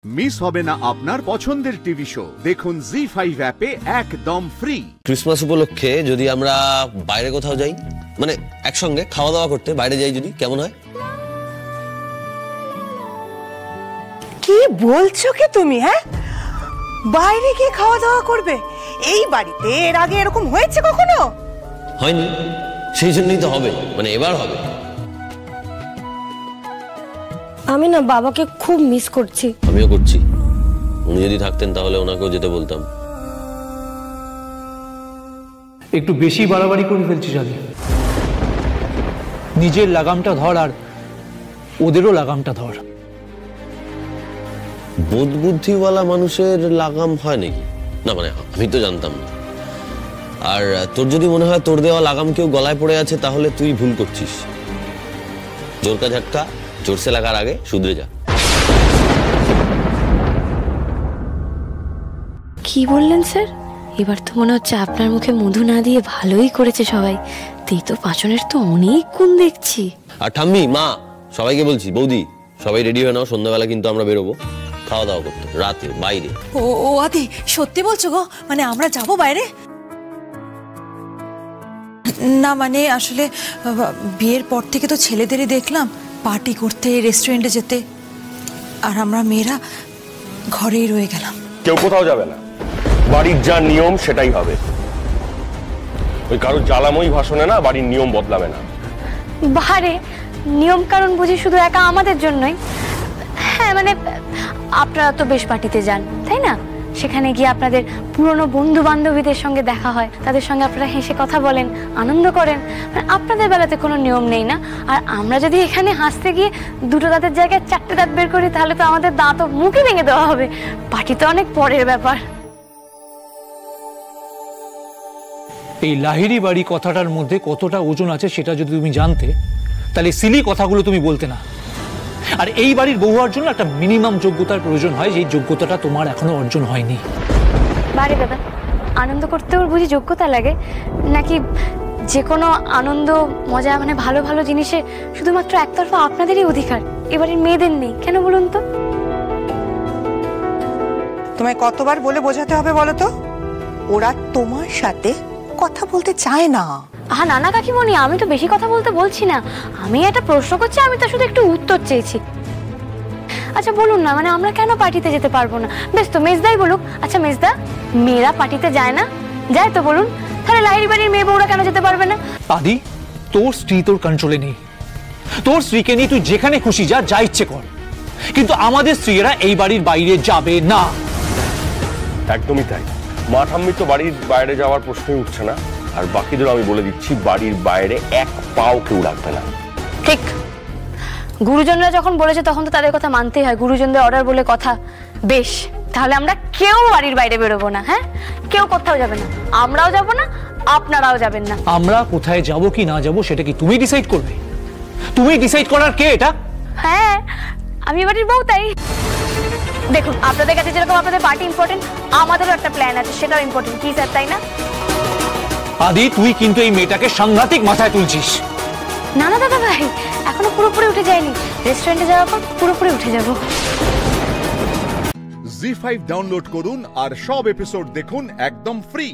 Miss হবে না আপনার পছন্দের টিভি শো। দেখুন জি5 অ্যাপে একদম ফ্রি। ক্রিসমাস উপলক্ষে যদি আমরা বাইরে কোথাও যাই, মানে একসঙ্গে খাওয়া দাওয়া করতে বাইরে যাই, যদি কেমন হয়? কি বলছো কি তুমি? হ্যাঁ, বাইরে গিয়ে খাওয়া দাওয়া করবে? এই বাড়িতে এর আগে এরকম হয়েছে কখনো? হয়নি, সেই জন্যই তো হবে, মানে এবার হবে। আমি না বাবাকে খুব মিস করছি। আমিও করছি। উনি যদি থাকতেন তাহলে ওনাকেও যেতে বলতাম। একটু বেশি বাড়াবাড়ি করে ফেলছিস আগে। নিজের লাগামটা ধর আর ওদেরও লাগামটা ধর। বোধ বুদ্ধিওয়ালা মানুষের লাগাম হয় নাকি? না মানে আমি তো জানতাম না। আর তোর যদি মনে হয় তোর দেওয়া লাগাম কেউ গলায় পড়ে আছে, তাহলে তুই ভুল করছিস। জোর কা ঝটকা জোরসে লাগার আগে শুধরে যা। কি বললেন স্যার? এবার তো মনে হচ্ছে আপনার মুখে মধু না দিয়ে ভালোই করেছে সবাই। তেতো পাচনের তো অনেক গুণ দেখছি। আর ঠাম্মি, মা, সবাইকে বলছি, বৌদি সবাই রেডি হয়ে নাও, সন্ধ্যাবেলা কিন্তু আমরা বেরোবো খাওয়া দাওয়া করতে, রাতে বাইরে। ও আদি, সত্যি বলছো গো? মানে আমরা যাব বাইরে? না মানে আসলে বিয়ের পর থেকে তো ছেলেদেরই দেখলাম পার্টি করতে, রেস্টুরেন্টে যেতে, আর আমরা মেয়েরা ঘরেই রয়ে গেলাম। কেউ কোথাও যাবে না, বাড়ির যা নিয়ম সেটাই হবে। ওই কারোর জ্বালাময়ী ভাষণে না বাড়ির নিয়ম বদলাবে না। বাহারে নিয়ম কারণ বুঝি শুধু একা আমাদের জন্যই? হ্যাঁ মানে আপনারা তো বেশ পার্টিতে যান, তাই না? সেখানে গিয়ে আপনাদের পুরনো বন্ধু বান্ধবীদের সঙ্গে দেখা হয়, তাদের সঙ্গে আপনারা হেসে কথা বলেন, আনন্দ করেন। মানে আপনাদের বেলাতে কোনো নিয়ম নেই না? আর আমরা যদি এখানে হাসতে গিয়ে দুটো দাঁতের জায়গায় চারটে দাঁত বের করি, তাহলে তো আমাদের দাঁতও মুখে ভেঙে দেওয়া হবে। পার্টি তো অনেক পরের ব্যাপার। এই লাহিড়ি বাড়ি কথাটার মধ্যে কতটা ওজন আছে সেটা যদি তুমি জানতে, তাহলে সিলি কথাগুলো তুমি বলতে না। আর এই বাড়ির বউ হওয়ার জন্য একটা মিনিমাম যোগ্যতার প্রয়োজন হয়, যে যোগ্যতাটা তোমার এখনো অর্জন হয়নি। বারে দাদা, আনন্দ করতেও বুঝি যোগ্যতা লাগে নাকি? যে কোনো আনন্দ মজা মানে ভালো ভালো জিনিসে শুধুমাত্র একতরফা আপনাদেরই অধিকার, এবারের মেয়েদের নেই কেন বলুন তো? তোমায় কতবার বলে বোঝাতে হবে বলো তো? ওরা তোমার সাথে কথা বলতে চায় না। আহা নানা কাকিমণি, আমি তো বেশি কথা বলছি না। আমি একটা প্রশ্ন করছি, আমি তো শুধু একটু উত্তর চেয়েছি। আচ্ছা বলুন না, মানে আমরা কেন পার্টিতে যেতে পারবো না? বেশ তো মেজদাই বলুক। আচ্ছা মেজদা, মেয়েরা পার্টিতে যায় না? যায় তো বলুন। তাহলে লাহিড়ি বাড়ির মেয়ে বউরা কেন যেতে পারবে না? আদি, তোর স্ত্রী তোর কন্ট্রোলে নেই। তোর স্ত্রীকে নিয়ে তুই যেখানে খুশি যা ইচ্ছে কর, কিন্তু আমাদের স্ত্রীরা এই বাড়ির বাইরে যাবে না। একদমই তাই। মা ঠাম্মি তো বাড়ির বাইরে যাওয়ার প্রশ্নই উঠছে না। আর বাকিদের আমি বলে দিচ্ছি, বাড়ির বাইরে এক পাও কেউ রাখবে না। ঠিক। গুরুজনরা যখন বলেছে তখন তো তাদের কথা মানতেই হয়। গুরুজনদের অর্ডার বলে কথা। বেশ, তাহলে আমরা কেউ বাড়ির বাইরে বেরোবো না। হ্যাঁ, কেউ কোথাও যাবে না, আমরাও যাব না, আপনারাও যাবেন না। আমরা কোথায় যাব কি না যাব সেটা কি তুমি ডিসাইড করবে? তুমি ডিসাইড করার কে এটা? হ্যাঁ, আমি বাড়ির বউ, তাই। দেখুন, আপনাদের কাছে যেরকম আপনাদের পার্টি ইম্পর্টেন্ট, আমাদেরও একটা প্ল্যান আছে, সেটাও ইম্পর্টেন্ট। কি স্যার, তাই না? আদি, তুই কিন্তু এই মেয়েটাকে সাংঘাতিক মাথায় তুলছিস। না না দাদা ভাই, এখনো পুরোপুরি উঠে যায়নি। রেস্টুরেন্টে যাওয়ার পর পুরোপুরি উঠে যাব। জি5 ডাউনলোড করুন আর সব এপিসোড দেখুন একদম ফ্রি।